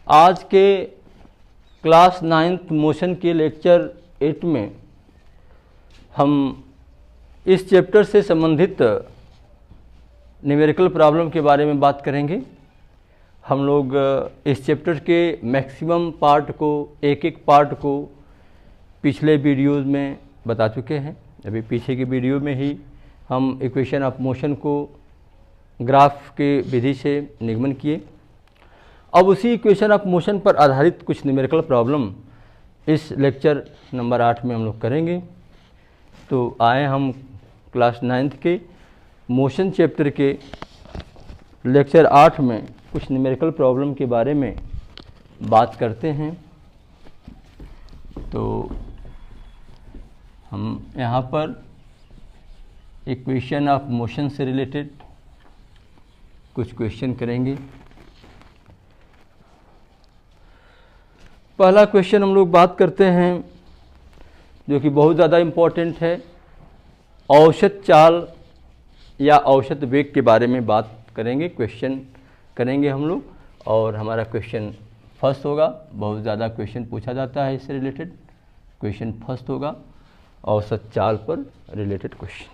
आज के class 9th motion के लेक्चर 8 में हम इस चैप्टर से संबंधित न्यूमेरिकल प्रॉब्लम के बारे में बात करेंगे। हम लोग इस चैप्टर के मैक्सिमम पार्ट को, एक एक पार्ट को पिछले वीडियोज़ में बता चुके हैं। अभी पीछे की वीडियो में ही हम इक्वेशन ऑफ मोशन को ग्राफ के विधि से निगमन किए। अब उसी इक्वेशन ऑफ मोशन पर आधारित कुछ न्यूमेरिकल प्रॉब्लम इस लेक्चर नंबर 8 में हम लोग करेंगे। तो आए हम क्लास 9th के मोशन चैप्टर के लेक्चर 8 में कुछ न्यूमेरिकल प्रॉब्लम के बारे में बात करते हैं। तो हम यहाँ पर इक्वेशन ऑफ मोशन से रिलेटेड कुछ क्वेश्चन करेंगे। पहला क्वेश्चन हम लोग बात करते हैं जो कि बहुत ज़्यादा इम्पोर्टेंट है। औसत चाल या औसत वेग के बारे में बात करेंगे, क्वेश्चन करेंगे हम लोग। और हमारा क्वेश्चन फर्स्ट होगा। बहुत ज़्यादा क्वेश्चन पूछा जाता है इससे रिलेटेड। क्वेश्चन फर्स्ट होगा औसत चाल पर रिलेटेड क्वेश्चन।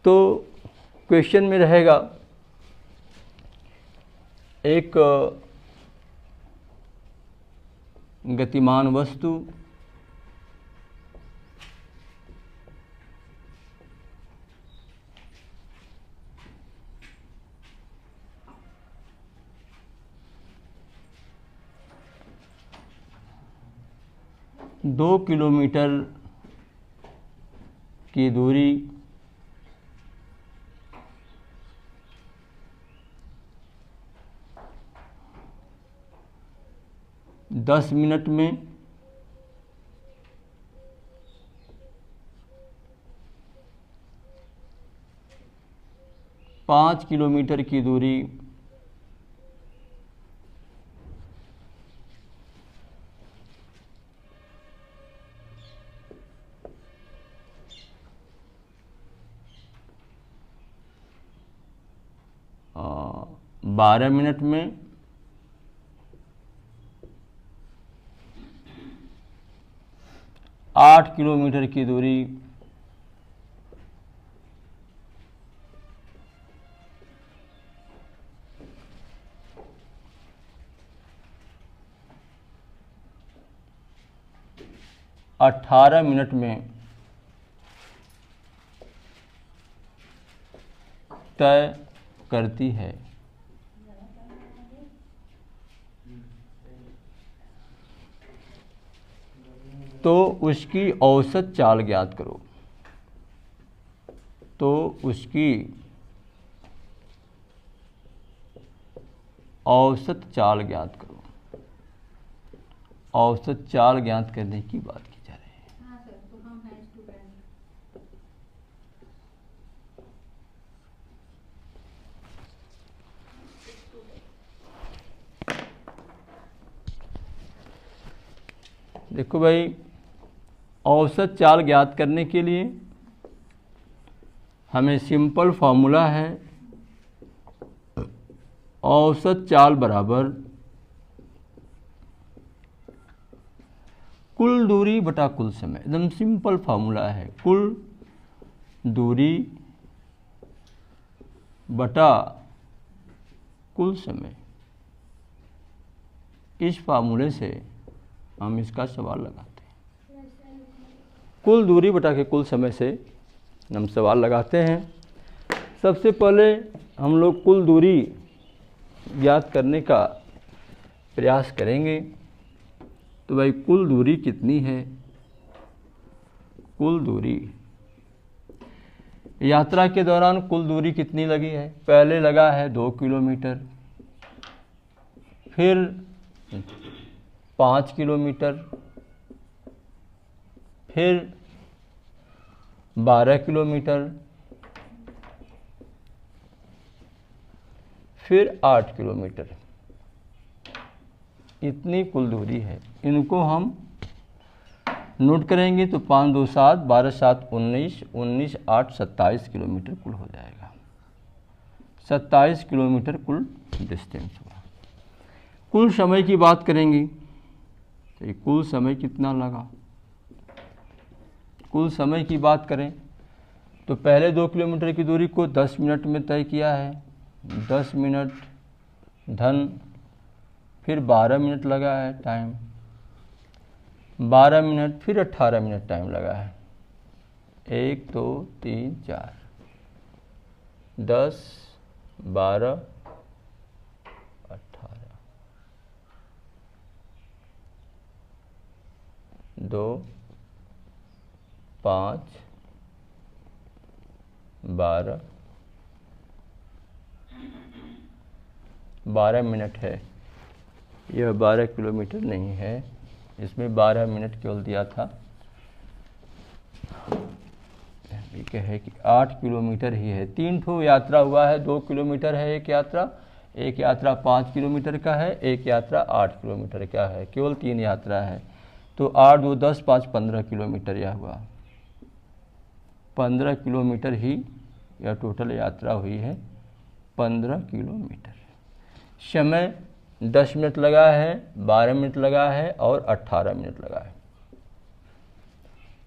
तो क्वेश्चन में रहेगा एक गतिमान वस्तु दो किलोमीटर की दूरी दस मिनट में 5 किलोमीटर की दूरी 12 मिनट में 8 किलोमीटर की दूरी 18 मिनट में तय करती है। तो उसकी औसत चाल ज्ञात करो। तो उसकी औसत चाल ज्ञात करो। औसत चाल ज्ञात करने की बात की जा रही है। हाँ सर, तो हम हैं स्टूडेंट। देखो भाई, औसत चाल ज्ञात करने के लिए हमें सिंपल फॉर्मूला है औसत चाल बराबर कुल दूरी बटा कुल समय। एकदम सिंपल फॉर्मूला है, कुल दूरी बटा कुल समय। इस फार्मूले से हम इसका सवाल लगाते हैं। कुल दूरी बटा के कुल समय से हम सवाल लगाते हैं। सबसे पहले हम लोग कुल दूरी ज्ञात करने का प्रयास करेंगे। तो भाई कुल दूरी कितनी है? कुल दूरी, यात्रा के दौरान कुल दूरी कितनी लगी है? पहले लगा है 2 किलोमीटर, फिर 5 किलोमीटर, फिर 12 किलोमीटर, फिर 8 किलोमीटर। इतनी कुल दूरी है। इनको हम नोट करेंगे तो 5 2 7, 12 7 19, 19 8 27 किलोमीटर कुल हो जाएगा। 27 किलोमीटर कुल डिस्टेंस हुआ। कुल समय की बात करेंगे तो ये कुल समय कितना लगा। कुल समय की बात करें तो पहले 2 किलोमीटर की दूरी को 10 मिनट में तय किया है। 10 मिनट धन फिर 12 मिनट लगा है टाइम, 12 मिनट फिर 18 मिनट टाइम लगा है। 1 2 3 4 10 12 18 2 5 12 12 मिनट है। यह 12 किलोमीटर नहीं है, इसमें 12 मिनट केवल दिया था। ये है कि 8 किलोमीटर ही है। 3 ठो यात्रा हुआ है, 2 किलोमीटर है एक यात्रा 5 किलोमीटर का है, एक यात्रा 8 किलोमीटर का है। केवल 3 यात्रा है तो 8 2 10 5 15 किलोमीटर यह हुआ। 15 किलोमीटर ही यह टोटल यात्रा हुई है, 15 किलोमीटर। समय 10 मिनट लगा है, 12 मिनट लगा है और 18 मिनट लगा है।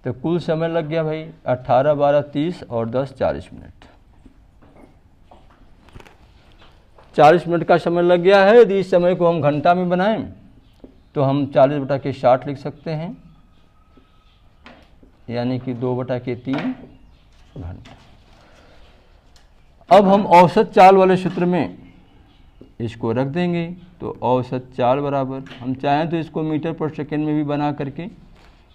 तो कुल समय लग गया भाई 18 12 30 और 10 40 मिनट। 40 मिनट का समय लग गया है। यदि इस समय को हम घंटा में बनाएं तो हम 40/60 लिख सकते हैं, यानी कि 2/3 घंटा। अब हम औसत चाल वाले सूत्र में इसको रख देंगे। तो औसत चाल बराबर, हम चाहें तो इसको मीटर पर सेकेंड में भी बना करके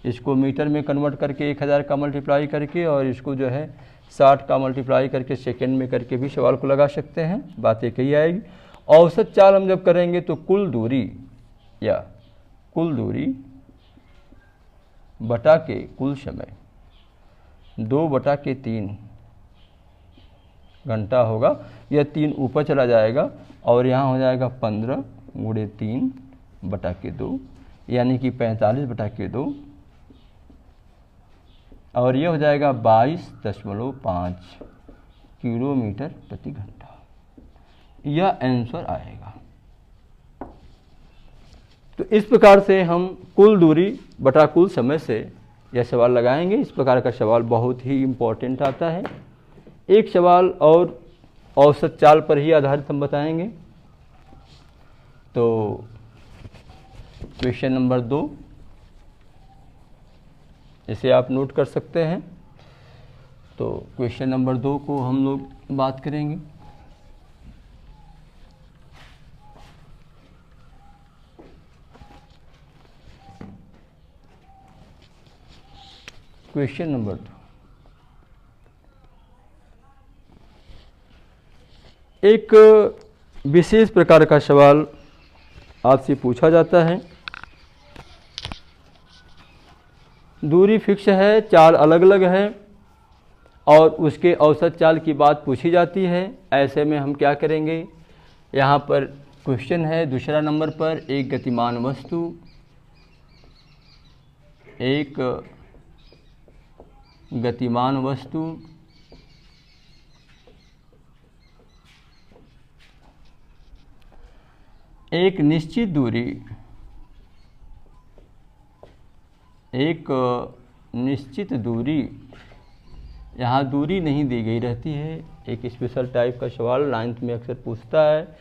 इसको मीटर में कन्वर्ट करके 1000 का मल्टीप्लाई करके और इसको जो है 60 का मल्टीप्लाई करके सेकेंड में करके भी सवाल को लगा सकते हैं, बात एक ही आएगी। औसत चाल हम जब करेंगे तो कुल दूरी या कुल दूरी बटा के कुल समय 2/3 घंटा होगा। यह 3 ऊपर चला जाएगा और यहाँ हो जाएगा 15 × 3/2 यानी कि 45/2 और यह हो जाएगा 22.5 किलोमीटर प्रति घंटा। यह आंसर आएगा। तो इस प्रकार से हम कुल दूरी बटा कुल समय से यह सवाल लगाएंगे। इस प्रकार का सवाल बहुत ही इम्पोर्टेंट आता है। एक सवाल और औसत चाल पर ही आधारित हम बताएंगे। तो क्वेश्चन नंबर 2, इसे आप नोट कर सकते हैं। तो क्वेश्चन नंबर 2 को हम लोग बात करेंगे। क्वेश्चन नंबर 2, एक विशेष प्रकार का सवाल आपसे पूछा जाता है। दूरी फिक्स है, चाल अलग अलग है और उसके औसत चाल की बात पूछी जाती है। ऐसे में हम क्या करेंगे, यहाँ पर क्वेश्चन है दूसरा नंबर पर, एक गतिमान वस्तु एक निश्चित दूरी, यहाँ दूरी नहीं दी गई रहती है। एक स्पेशल टाइप का सवाल 9th में अक्सर पूछता है,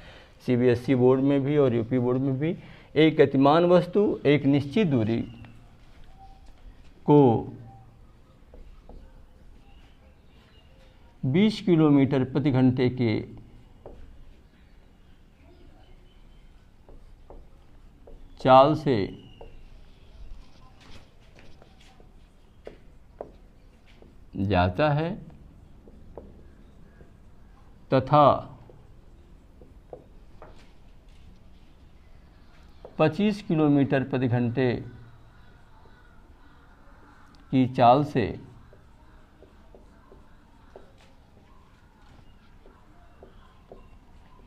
CBSE बोर्ड में भी और UP बोर्ड में भी। एक गतिमान वस्तु एक निश्चित दूरी को 20 किलोमीटर प्रति घंटे के चाल से जाता है तथा 25 किलोमीटर प्रति घंटे की चाल से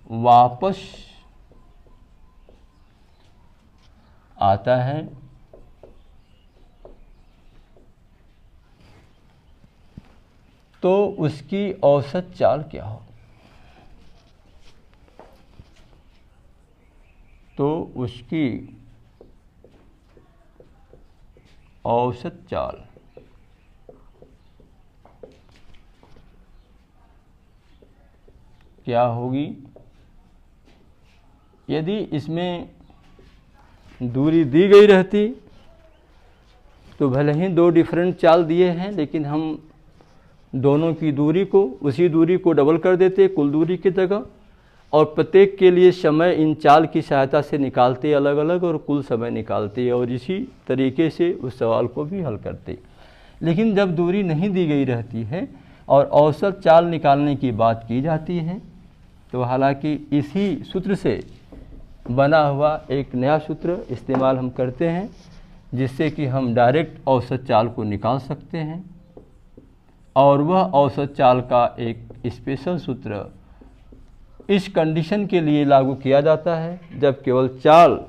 वापस आता है, तो उसकी औसत चाल क्या हो। तो उसकी औसत चाल क्या होगी। यदि इसमें दूरी दी गई रहती तो भले ही दो डिफरेंट चाल दिए हैं, लेकिन हम दोनों की दूरी को, उसी दूरी को डबल कर देते कुल दूरी की जगह, और प्रत्येक के लिए समय इन चाल की सहायता से निकालते अलग अलग और कुल समय निकालते और इसी तरीके से उस सवाल को भी हल करते। लेकिन जब दूरी नहीं दी गई रहती है और औसत चाल निकालने की बात की जाती है, तो हालांकि इसी सूत्र से बना हुआ एक नया सूत्र इस्तेमाल हम करते हैं, जिससे कि हम डायरेक्ट औसत चाल को निकाल सकते हैं। और वह औसत चाल का एक स्पेशल सूत्र इस कंडीशन के लिए लागू किया जाता है जब केवल चाल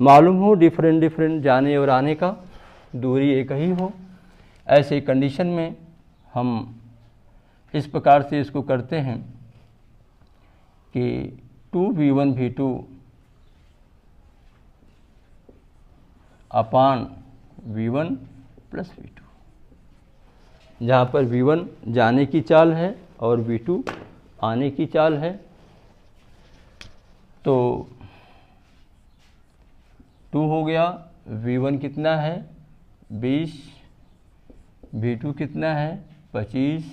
मालूम हो, डिफरेंट जाने और आने का, दूरी एक ही हो। ऐसे कंडीशन में हम इस प्रकार से इसको करते हैं कि 2v1 v2 अपान v1 प्लस v2, जहाँ पर v1 जाने की चाल है और v2 आने की चाल है। तो 2 हो गया, v1 कितना है 20, v2 कितना है 25,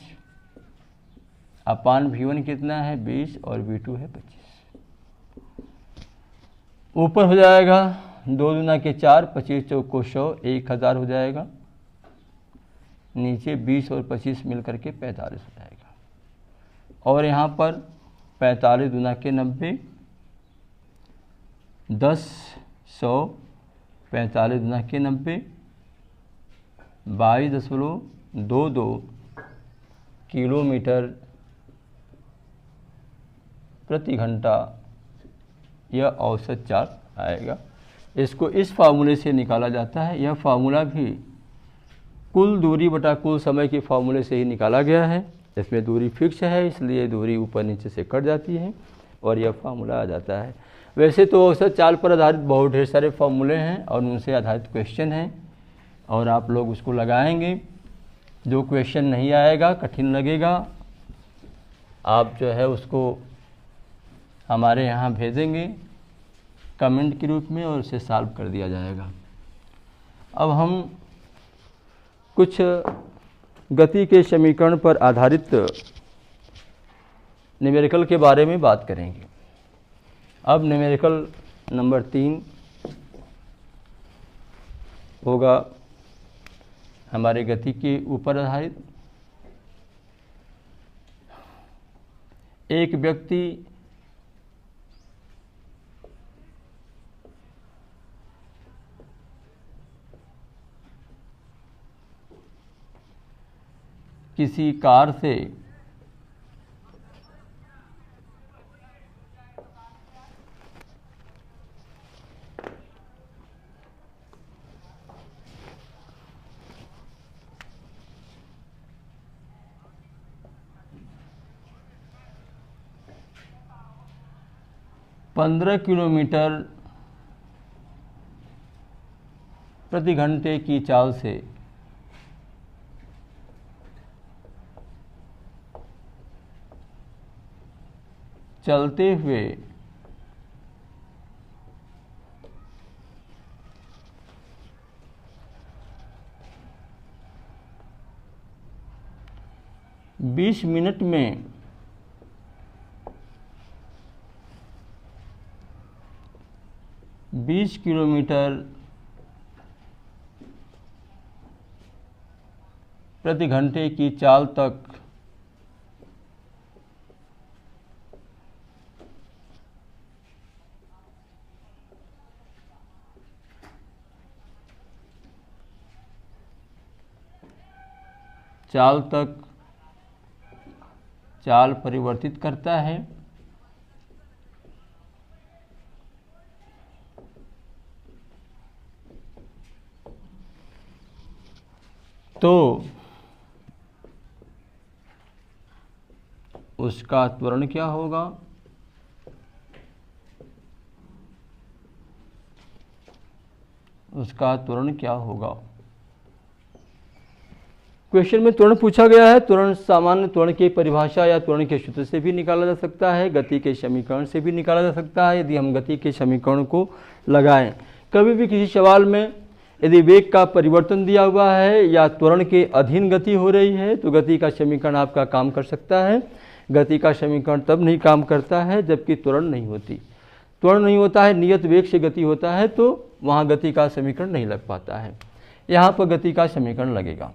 अपान v1 कितना है 20 और v2 है 25। ऊपर हो जाएगा 2 दूना के 4, 25 चौको 100, 1000 हो जाएगा। नीचे 20 और 25 मिल करके 45 हो जाएगा। और यहाँ पर 45 दूना के 90, 10, 100, 45 दूना के 90, 22.22 किलोमीटर प्रति घंटा यह औसत चाल आएगा। इसको इस फार्मूले से निकाला जाता है। यह फार्मूला भी कुल दूरी बटा कुल समय के फार्मूले से ही निकाला गया है। इसमें दूरी फिक्स है, इसलिए दूरी ऊपर नीचे से कट जाती है और यह फार्मूला आ जाता है। वैसे तो औसत चाल पर आधारित बहुत ढेर सारे फार्मूले हैं और उनसे आधारित क्वेश्चन हैं और आप लोग उसको लगाएंगे। जो क्वेश्चन नहीं आएगा, कठिन लगेगा, आप जो है उसको हमारे यहाँ भेजेंगे कमेंट के रूप में और उसे सॉल्व कर दिया जाएगा। अब हम कुछ गति के समीकरण पर आधारित न्यूमेरिकल के बारे में बात करेंगे। अब न्यूमेरिकल नंबर 3 होगा हमारे गति के ऊपर आधारित। एक व्यक्ति किसी कार से पंद्रह किलोमीटर प्रति घंटे की चाल से चलते हुए बीस मिनट में 20 किलोमीटर प्रति घंटे की चाल तक चाल परिवर्तित करता है, तो उसका त्वरण क्या होगा। उसका त्वरण क्या होगा। क्वेश्चन में त्वरण पूछा गया है। त्वरण सामान्य त्वरण की परिभाषा या त्वरण के सूत्र से भी निकाला जा सकता है, गति के समीकरण से भी निकाला जा सकता है। यदि हम गति के समीकरण को लगाएं, कभी भी किसी सवाल में यदि वेग का परिवर्तन दिया हुआ है या त्वरण के अधीन गति हो रही है तो गति का समीकरण आपका काम कर सकता है। गति का समीकरण तब नहीं काम करता है जबकि त्वरण नहीं होती। त्वरण नहीं होता है, नियत वेग से गति होता है, तो वहाँ गति का समीकरण नहीं लग पाता है। यहाँ पर गति का समीकरण लगेगा।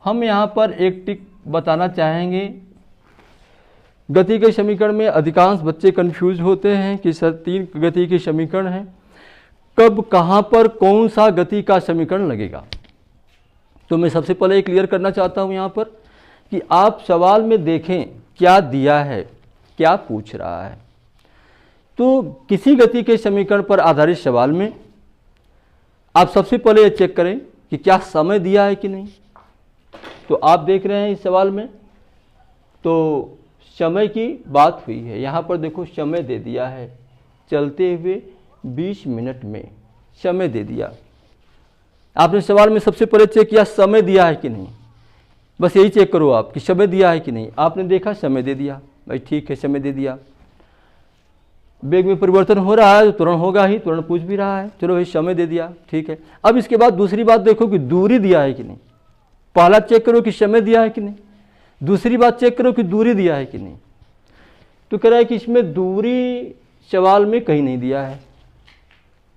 हम यहाँ पर एक टिक बताना चाहेंगे। गति के समीकरण में अधिकांश बच्चे कंफ्यूज होते हैं कि सर 3 गति के समीकरण हैं, कब कहाँ पर कौन सा गति का समीकरण लगेगा। तो मैं सबसे पहले ये क्लियर करना चाहता हूँ यहाँ पर कि आप सवाल में देखें क्या दिया है, क्या पूछ रहा है। तो किसी गति के समीकरण पर आधारित सवाल में आप सबसे पहले ये चेक करें कि क्या समय दिया है कि नहीं। तो आप देख रहे हैं इस सवाल में तो समय की बात हुई है। यहाँ पर देखो समय दे दिया है, चलते हुए 20 मिनट में समय दे दिया। आपने सवाल में सबसे पहले चेक किया समय दिया है कि नहीं, बस यही चेक करो आप कि समय दिया है कि नहीं। आपने देखा समय दे दिया, भाई ठीक है समय दे दिया। वेग में परिवर्तन हो रहा है तो त्वरण होगा ही, त्वरण पूछ भी रहा है, चलो भाई समय दे दिया, ठीक है। अब इसके बाद दूसरी बात देखो कि दूरी दिया है कि नहीं। पहला चेक करो कि समय दिया है कि नहीं, दूसरी बात चेक करो कि दूरी दिया है कि नहीं। तो कह रहा है कि इसमें दूरी सवाल में कहीं नहीं दिया है।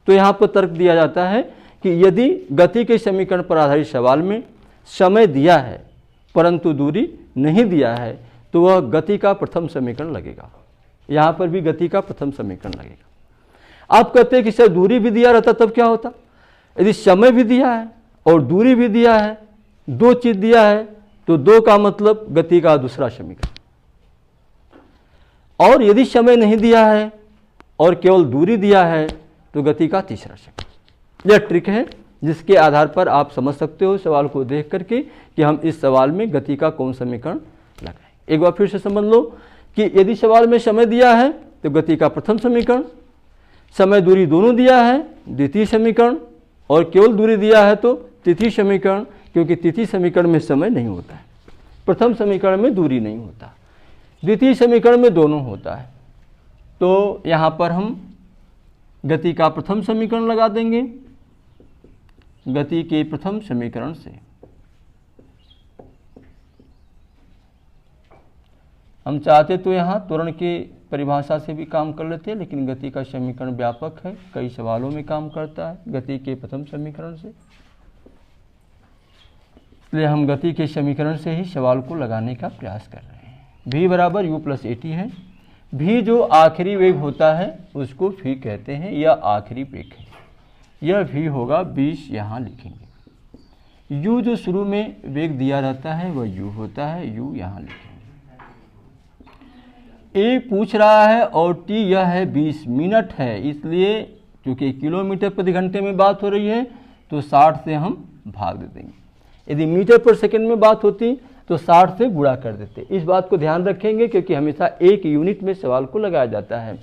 तो यहाँ पर तर्क दिया जाता है कि यदि गति के समीकरण पर आधारित सवाल में समय दिया है परंतु दूरी नहीं दिया है तो वह गति का प्रथम समीकरण लगेगा। यहाँ पर भी गति का प्रथम समीकरण लगेगा। आप कहते हैं कि सर दूरी भी दिया रहता तब क्या होता। यदि समय भी दिया है और दूरी भी दिया है, 2 चीज दिया है, तो 2 का मतलब गति का दूसरा समीकरण। और यदि समय नहीं दिया है और केवल दूरी दिया है तो गति का तीसरा समीकरण। यह ट्रिक है जिसके आधार पर आप समझ सकते हो सवाल को देख करके कि हम इस सवाल में गति का कौन समीकरण लगाएं। एक बार फिर से समझ लो कि यदि सवाल में समय दिया है तो गति का प्रथम समीकरण, समय दूरी दोनों दिया है द्वितीय समीकरण, और केवल दूरी दिया है तो तृतीय समीकरण, क्योंकि तृतीय समीकरण में समय नहीं होता है, प्रथम समीकरण में दूरी नहीं होता, द्वितीय समीकरण में दोनों होता है। तो यहाँ पर हम गति का प्रथम समीकरण लगा देंगे। गति के प्रथम समीकरण से हम चाहते तो यहाँ त्वरण के परिभाषा से भी काम कर लेते हैं, लेकिन गति का समीकरण व्यापक है, कई सवालों में काम करता है गति के प्रथम समीकरण से, इसलिए हम गति के समीकरण से ही सवाल को लगाने का प्रयास कर रहे हैं। v बराबर u प्लस AT है। v जो आखिरी वेग होता है उसको v कहते हैं, यह आखिरी वेग है। यह v होगा 20, यहाँ लिखेंगे। u जो शुरू में वेग दिया रहता है वह u होता है, u यहाँ लिखेंगे। a पूछ रहा है और t यह है 20 मिनट है, इसलिए क्योंकि किलोमीटर प्रति घंटे में बात हो रही है तो 60 से हम भाग दे देंगे। यदि मीटर पर सेकंड में बात होती तो 60 से गुणा कर देते। इस बात को ध्यान रखेंगे क्योंकि हमेशा एक यूनिट में सवाल को लगाया जाता है।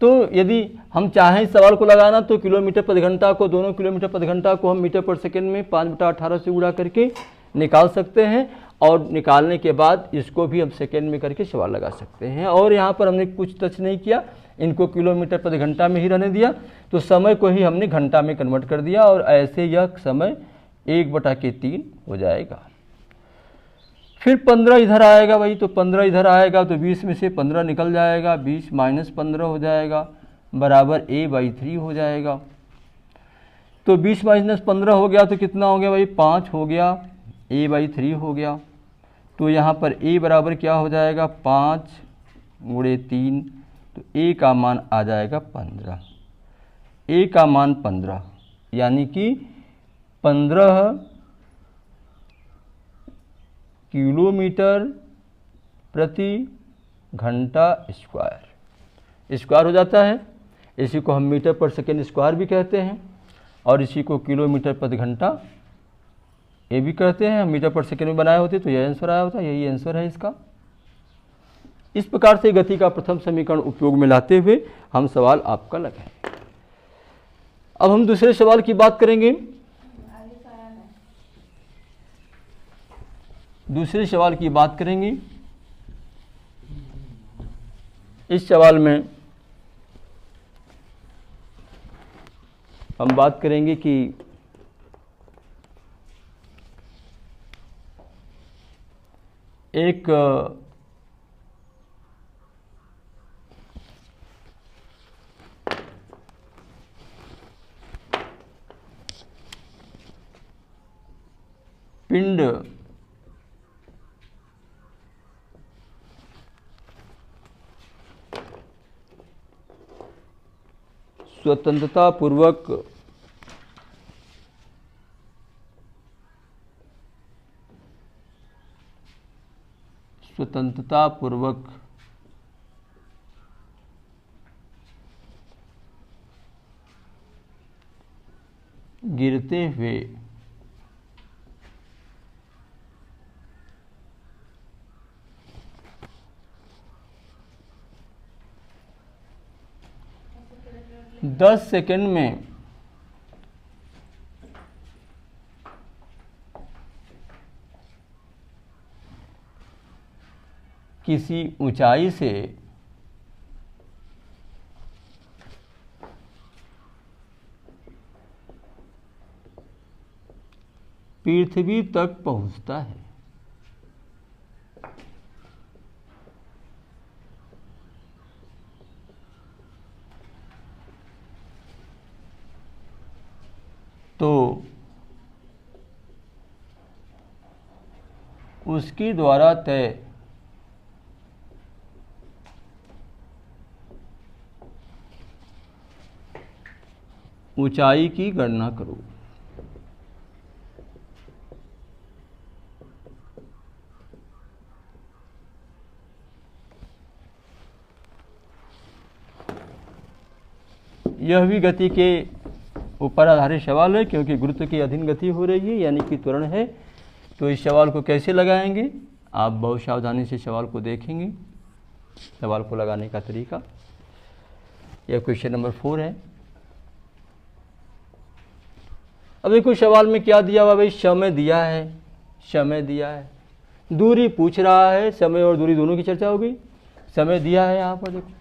तो यदि हम चाहें सवाल को लगाना तो किलोमीटर प्रति घंटा को, दोनों किलोमीटर प्रति घंटा को हम मीटर पर सेकंड में 5/18 से गुणा करके निकाल सकते हैं, और निकालने के बाद इसको भी हम सेकंड में करके सवाल लगा सकते हैं। और यहाँ पर हमने कुछ टच नहीं किया, इनको किलोमीटर प्रति घंटा में ही रहने दिया, तो समय को ही हमने घंटा में कन्वर्ट कर दिया और ऐसे यह समय 1/3 हो जाएगा। फिर 15 इधर आएगा भाई, तो 15 इधर आएगा तो 20 में से 15 निकल जाएगा, 20 माइनस 15 हो जाएगा बराबर a/3 हो जाएगा। तो 20 माइनस 15 हो गया तो कितना हो गया भाई, 5 हो गया, a/3 हो गया। तो यहाँ पर a बराबर क्या हो जाएगा, 5 × 3, तो a का मान आ जाएगा 15। a का मान 15 यानी कि 15 किलोमीटर प्रति घंटा स्क्वायर हो जाता है। इसी को हम मीटर पर सेकेंड स्क्वायर भी कहते हैं और इसी को किलोमीटर प्रति घंटा ये भी कहते हैं। हम मीटर पर सेकेंड में बनाए होते तो यह आंसर आया होता, यही आंसर है इसका। इस प्रकार से गति का प्रथम समीकरण उपयोग में लाते हुए हम सवाल आपका लगाएंगे। अब हम दूसरे सवाल की बात करेंगे। आगे सवाल है। दूसरे सवाल की बात करेंगे। इस सवाल में हम बात करेंगे कि एक पिंड स्वतंत्रता पूर्वक गिरते हुए ऐसे 10 सेकंड में किसी ऊंचाई से पृथ्वी तक पहुंचता है। तो उसके द्वारा तय ऊंचाई की गणना करो। यह भी गति के ऊपर आधारित सवाल है, क्योंकि गुरुत्व की अधीन गति हो रही है, यानी कि त्वरण है। तो इस सवाल को कैसे लगाएंगे, आप बहुत सावधानी से सवाल को देखेंगे, सवाल को लगाने का तरीका। यह क्वेश्चन नंबर 4 है। अब देखो सवाल में क्या दिया हुआ भाई, समय दिया है, समय दिया है, दूरी पूछ रहा है, समय और दूरी दोनों की चर्चा होगी। समय दिया है यहाँ पर, देखो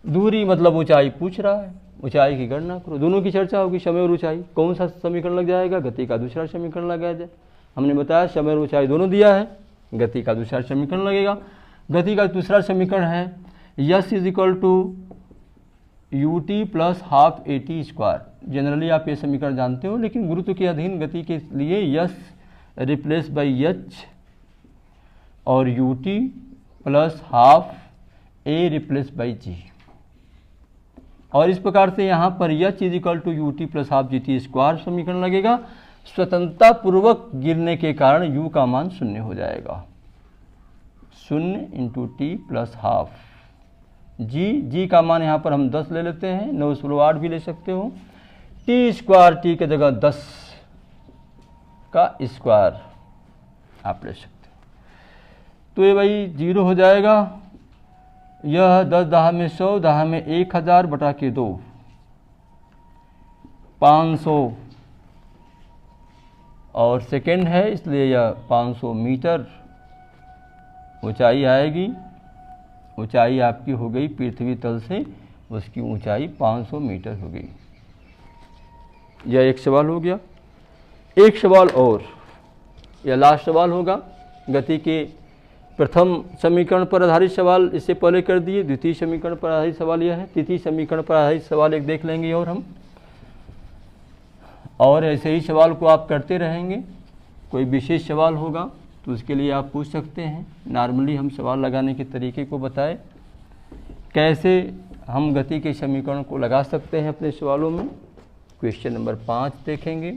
दूरी मतलब ऊंचाई पूछ रहा है, ऊंचाई की गणना करो, दोनों की चर्चा होगी, समय और ऊंचाई। कौन सा समीकरण लग जाएगा, गति का दूसरा समीकरण लगा जाए। हमने बताया समय और ऊंचाई दोनों दिया है, गति का दूसरा समीकरण लगेगा। गति का दूसरा समीकरण है s is equal to U T plus half a t square. Generally आप ये समीकरण जानते हो, लेकिन गुरुत्व के अधीन गति के लिए यस रिप्लेस बाई एच और U T plus half A replace by G. और इस प्रकार से यहाँ पर H is equal to U T plus half G T square समीकरण लगेगा। स्वतंत्रता पूर्वक गिरने के कारण u का मान 0 हो जाएगा, 0 इंटू टी प्लस हाफ जी का मान यहाँ पर हम 10 ले लेते हैं, 9.8 भी ले सकते हो। टी स्क्वायर, टी के जगह 10 का स्क्वायर आप ले सकते हो। तो ये भाई 0 हो जाएगा। यह 10 दहा में 100, दहा में 1000 बटा के 2, 500 और सेकेंड है, इसलिए यह 500 मीटर ऊंचाई आएगी। ऊंचाई आपकी हो गई पृथ्वी तल से, उसकी ऊंचाई 500 मीटर हो गई। यह एक सवाल हो गया। एक सवाल और, यह लास्ट सवाल होगा। गति के प्रथम समीकरण पर आधारित सवाल इससे पहले कर दिए, द्वितीय समीकरण पर आधारित सवाल यह है। तृतीय समीकरण पर आधारित सवाल एक देख लेंगे और हम, और ऐसे ही सवाल को आप करते रहेंगे। कोई विशेष सवाल होगा तो उसके लिए आप पूछ सकते हैं। नॉर्मली हम सवाल लगाने के तरीके को बताएं, कैसे हम गति के समीकरण को लगा सकते हैं अपने सवालों में। क्वेश्चन नंबर 5 देखेंगे।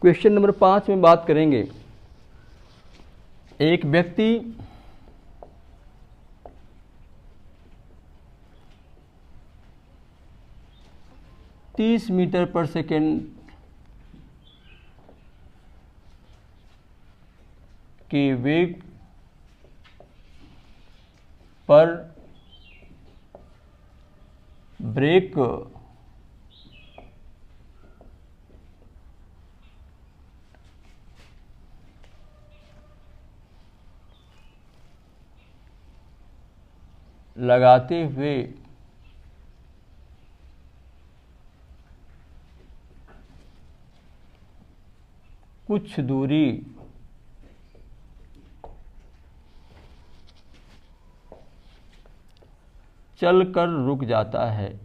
क्वेश्चन नंबर 5 में बात करेंगे, एक व्यक्ति तीस मीटर पर सेकेंड के वेग पर ब्रेक लगाते हुए कुछ दूरी चलकर रुक जाता है।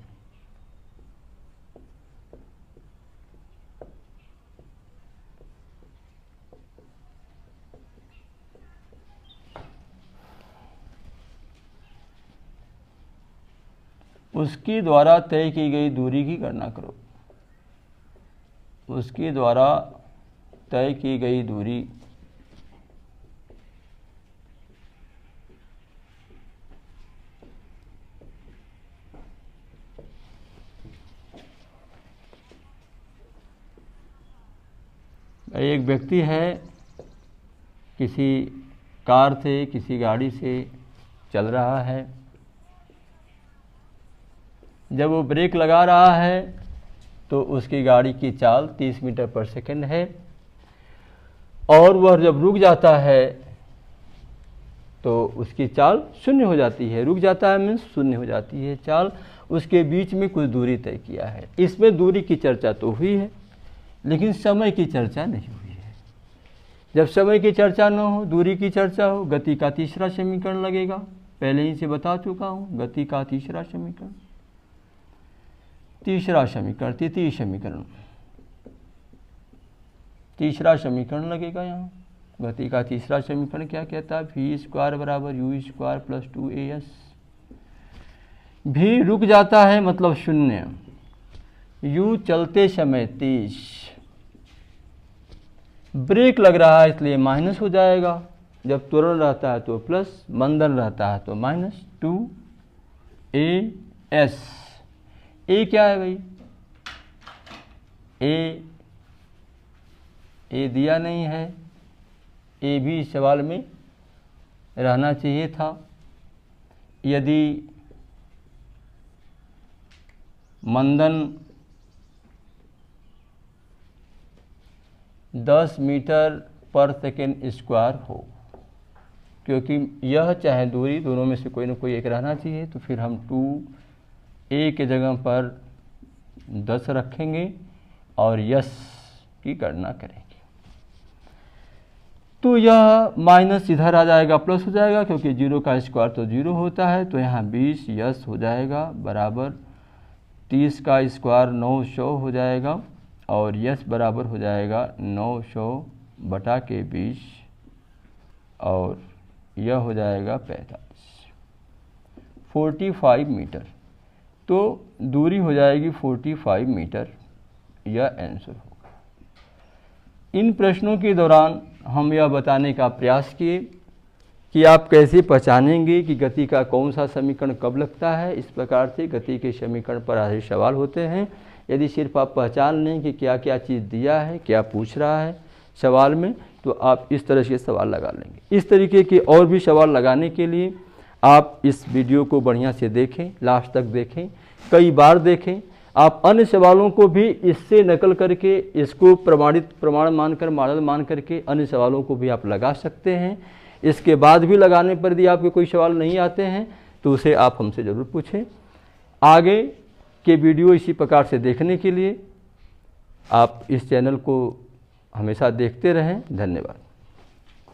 उसके द्वारा तय की गई दूरी की गणना करो। उसके द्वारा तय की गई दूरी एक व्यक्ति है, किसी कार से किसी गाड़ी से चल रहा है। जब वो ब्रेक लगा रहा है तो उसकी गाड़ी की चाल 30 मीटर पर सेकंड है, और वह जब रुक जाता है तो उसकी चाल शून्य हो जाती है। रुक जाता है मीन्स शून्य हो जाती है चाल। उसके बीच में कुछ दूरी तय किया है। इसमें दूरी की चर्चा तो हुई है, लेकिन समय की चर्चा नहीं हुई है। जब समय की चर्चा न हो, दूरी की चर्चा हो, गति का तीसरा समीकरण लगेगा। पहले ही से बता चुका हूँ, गति का तीसरा समीकरण, तीसरा समीकरण, तृतीय समीकरण, तीसरा समीकरण लगेगा यहाँ। गति का तीसरा समीकरण क्या कहता है? v स्क्वायर बराबर यू स्क्वायर प्लस 2as। भी रुक जाता है मतलब शून्य, u चलते समय 30, ब्रेक लग रहा है इसलिए माइनस हो जाएगा। जब त्वरण रहता है तो प्लस, मंदन रहता है तो माइनस 2as। ए क्या है भाई? ए दिया नहीं है। ए भी सवाल में रहना चाहिए था। यदि मंदन 10 मीटर पर सेकेंड स्क्वायर हो, क्योंकि यह चाहे दूरी, दोनों में से कोई ना कोई एक रहना चाहिए, तो फिर हम 2a के जगह पर 10 रखेंगे और यस की गणना करेंगे। तो यह माइनस इधर आ जाएगा, प्लस हो जाएगा, क्योंकि 0 का स्क्वायर तो 0 होता है। तो यहाँ 20 यस हो जाएगा बराबर 30 का स्क्वायर 900 हो जाएगा, और यस बराबर हो जाएगा 900 बटा के 20, और यह हो जाएगा 45 मीटर। तो दूरी हो जाएगी 45 मीटर। यह आंसर होगा। इन प्रश्नों के दौरान हम यह बताने का प्रयास किए कि आप कैसे पहचानेंगे कि गति का कौन सा समीकरण कब लगता है। इस प्रकार से गति के समीकरण पर आधारित सवाल होते हैं। यदि सिर्फ आप पहचान लें कि क्या क्या चीज़ दिया है, क्या पूछ रहा है सवाल में, तो आप इस तरह से सवाल लगा लेंगे। इस तरीके के और भी सवाल लगाने के लिए आप इस वीडियो को बढ़िया से देखें, लास्ट तक देखें, कई बार देखें। आप अन्य सवालों को भी इससे नकल करके, इसको प्रमाण मानकर, मॉडल मान करके अन्य सवालों को भी आप लगा सकते हैं। इसके बाद भी लगाने पर यदि आपके कोई सवाल नहीं आते हैं तो उसे आप हमसे ज़रूर पूछें। आगे के वीडियो इसी प्रकार से देखने के लिए आप इस चैनल को हमेशा देखते रहें। धन्यवाद।